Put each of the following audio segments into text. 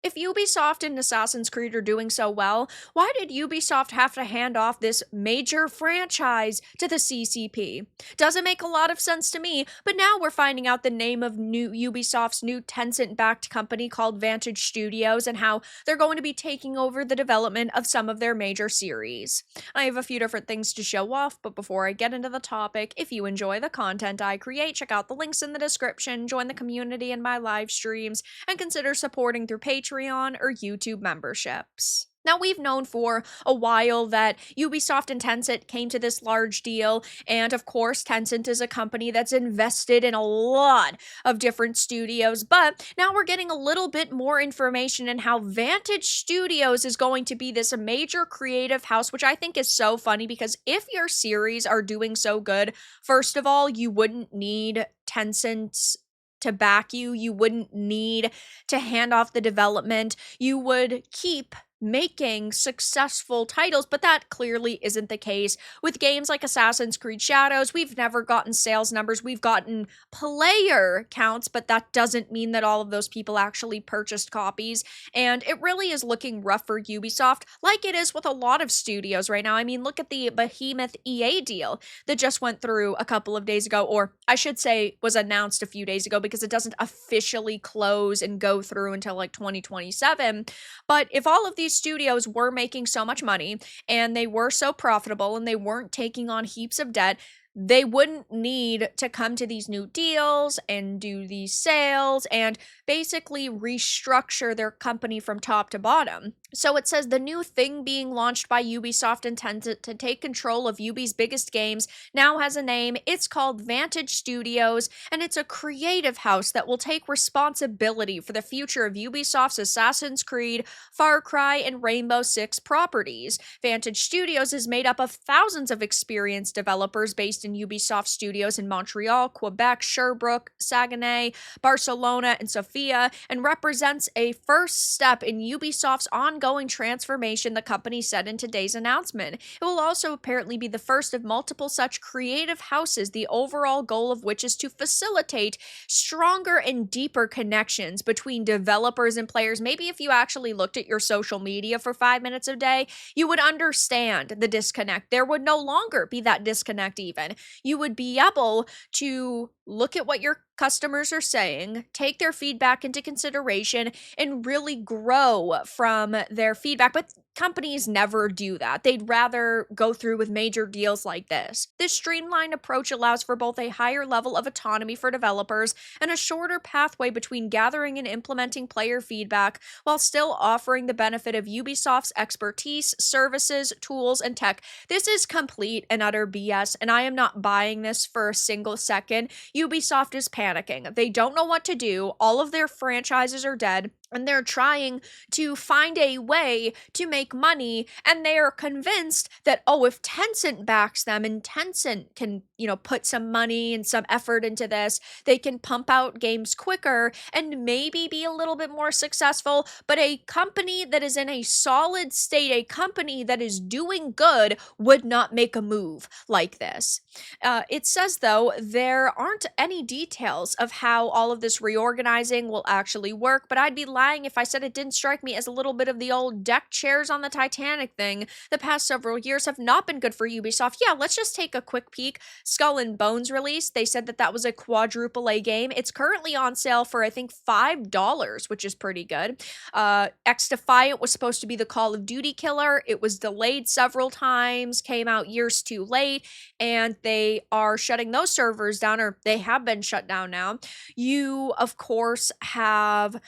If Ubisoft and Assassin's Creed are doing so well, why did Ubisoft have to hand off this major franchise to the CCP? Doesn't make a lot of sense to me, but now we're finding out the name of new Ubisoft's new Tencent-backed company called Vantage Studios and how they're going to be taking over the development of some of their major series. I have a few different things to show off, but before I get into the topic, if you enjoy the content I create, check out the links in the description, join the community in my live streams, and consider supporting through Patreon or YouTube memberships. Now, we've known for a while that Ubisoft and Tencent came to this large deal, and of course, Tencent is a company that's invested in a lot of different studios, but now we're getting a little bit more information in how Vantage Studios is going to be this major creative house, which I think is so funny because if your series are doing so good, first of all, you wouldn't need Tencent to back you. You wouldn't need to hand off the development. You would keep making successful titles, but that clearly isn't the case. With games like Assassin's Creed Shadows, we've never gotten sales numbers, we've gotten player counts, but that doesn't mean that all of those people actually purchased copies, and it really is looking rough for Ubisoft, like it is with a lot of studios right now. I mean, look at the behemoth EA deal that just went through a couple of days ago, or I should say was announced a few days ago because it doesn't officially close and go through until like 2027, but if all of these studios were making so much money and they were so profitable and they weren't taking on heaps of debt, they wouldn't need to come to these new deals and do these sales and basically restructure their company from top to bottom. So it says the new thing being launched by Ubisoft and Tencent to take control of Ubi's biggest games now has a name. It's called Vantage Studios, and it's a creative house that will take responsibility for the future of Ubisoft's Assassin's Creed, Far Cry, and Rainbow Six properties. Vantage Studios is made up of thousands of experienced developers based in Ubisoft studios in Montreal, Quebec, Sherbrooke, Saguenay, Barcelona, and Sofia, and represents a first step in Ubisoft's ongoing transformation, the company said in today's announcement. It will also apparently be the first of multiple such creative houses, the overall goal of which is to facilitate stronger and deeper connections between developers and players. Maybe if you actually looked at your social media for 5 minutes a day, you would understand the disconnect. There would no longer be that disconnect even. You would be able to look at what your customers are saying, take their feedback into consideration, and really grow from their feedback. But companies never do that. They'd rather go through with major deals like this. This streamlined approach allows for both a higher level of autonomy for developers and a shorter pathway between gathering and implementing player feedback while still offering the benefit of Ubisoft's expertise, services, tools, and tech. This is complete and utter BS, and I am not buying this for a single second. Ubisoft is panicking. They don't know what to do. All of their franchises are dead, and they're trying to find a way to make money, and they are convinced that, oh, if Tencent backs them and Tencent can, put some money and some effort into this, they can pump out games quicker and maybe be a little bit more successful. But a company that is in a solid state, a company that is doing good, would not make a move like this. It says, though, there aren't any details of how all of this reorganizing will actually work, but I'd be lying if I said it didn't strike me as a little bit of the old deck chairs on the Titanic thing. The past several years have not been good for Ubisoft. Yeah, let's just take a quick peek. Skull and Bones release. They said that was a quadruple A game. It's currently on sale for, I think, $5, which is pretty good. X Defiant was supposed to be the Call of Duty killer. It was delayed several times, came out years too late, and they are shutting those servers down, or they have been shut down now. You, of course, have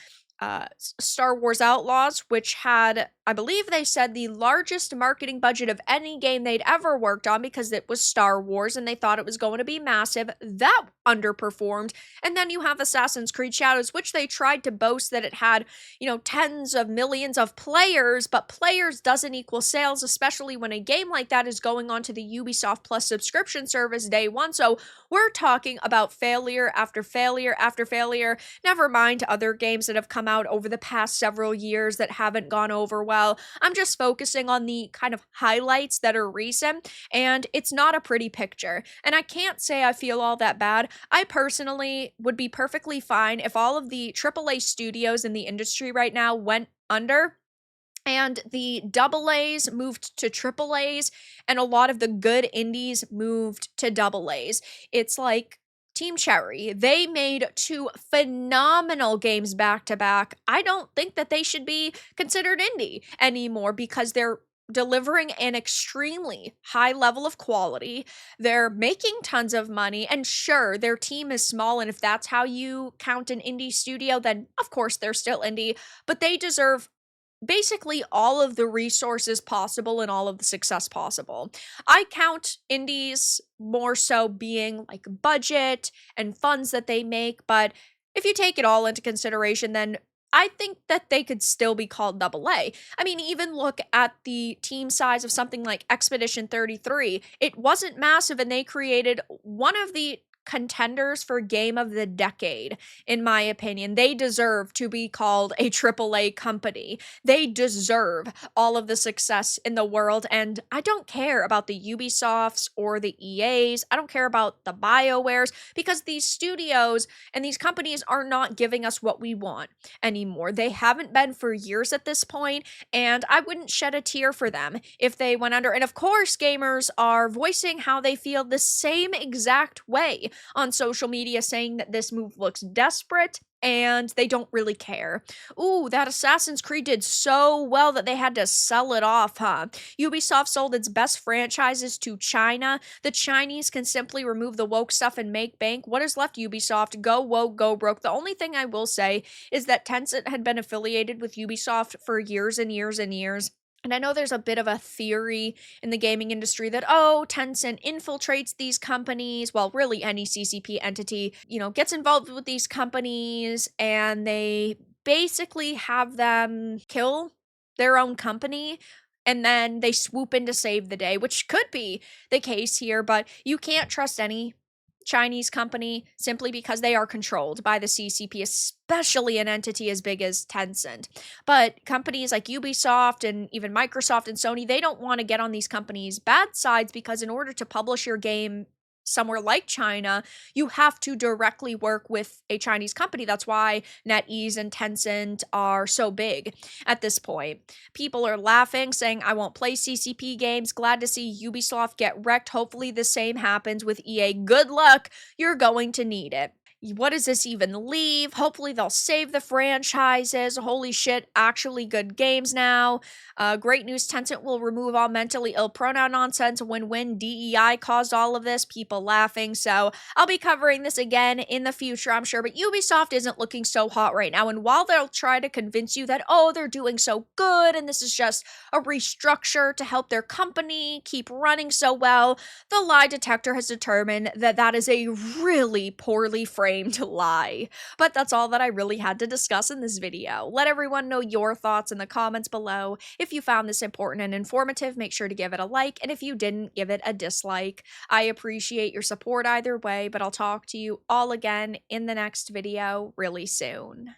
Star Wars Outlaws, which had, I believe they said, the largest marketing budget of any game they'd ever worked on because it was Star Wars and they thought it was going to be massive. That underperformed. And then you have Assassin's Creed Shadows, which they tried to boast that it had, tens of millions of players, but players doesn't equal sales, especially when a game like that is going on to the Ubisoft Plus subscription service day one. So we're talking about failure after failure after failure. Never mind other games that have come out over the past several years that haven't gone over well. well. I'm just focusing on the kind of highlights that are recent, and it's not a pretty picture. And I can't say I feel all that bad. I personally would be perfectly fine if all of the AAA studios in the industry right now went under and the double A's moved to triple A's, and a lot of the good indies moved to double A's. It's like Team Cherry. They made two phenomenal games back to back. I don't think that they should be considered indie anymore because they're delivering an extremely high level of quality. They're making tons of money, and sure, their team is small, and if that's how you count an indie studio, then of course they're still indie, but they deserve basically all of the resources possible and all of the success possible. I count indies more so being like budget and funds that they make, but if you take it all into consideration, then I think that they could still be called double A. I mean, even look at the team size of something like Expedition 33. It wasn't massive, and they created one of the contenders for game of the decade, in my opinion. They deserve to be called a AAA company. They deserve all of the success in the world, and I don't care about the Ubisofts or the EAs. I don't care about the BioWares, because these studios and these companies are not giving us what we want anymore. They haven't been for years at this point, and I wouldn't shed a tear for them if they went under. And of course, gamers are voicing how they feel the same exact way on social media, saying that this move looks desperate and they don't really care. Ooh, that Assassin's Creed did so well that they had to sell it off, huh? Ubisoft sold its best franchises to China. The Chinese can simply remove the woke stuff and make bank. What is left, Ubisoft? Go woke, go broke. The only thing I will say is that Tencent had been affiliated with Ubisoft for years and years and years. And I know there's a bit of a theory in the gaming industry that, oh, Tencent infiltrates these companies. Well, really, any CCP entity, gets involved with these companies and they basically have them kill their own company. And then they swoop in to save the day, which could be the case here, but you can't trust any Chinese company simply because they are controlled by the CCP, especially an entity as big as Tencent. But companies like Ubisoft and even Microsoft and Sony, they don't want to get on these companies' bad sides, because in order to publish your game somewhere like China, you have to directly work with a Chinese company. That's why NetEase and Tencent are so big at this point. People are laughing, saying, I won't play CCP games. Glad to see Ubisoft get wrecked. Hopefully the same happens with EA. Good luck. You're going to need it. What does this even leave? Hopefully they'll save the franchises. Holy shit, actually good games now. Great news, Tencent will remove all mentally ill pronoun nonsense. Win-win, DEI caused all of this. People laughing. So I'll be covering this again in the future, I'm sure. But Ubisoft isn't looking so hot right now. And while they'll try to convince you that, oh, they're doing so good and this is just a restructure to help their company keep running so well, the lie detector has determined that that is a really poorly framed lie. But that's all that I really had to discuss in this video. Let everyone know your thoughts in the comments below. If you found this important and informative, make sure to give it a like, and if you didn't, give it a dislike. I appreciate your support either way, but I'll talk to you all again in the next video really soon.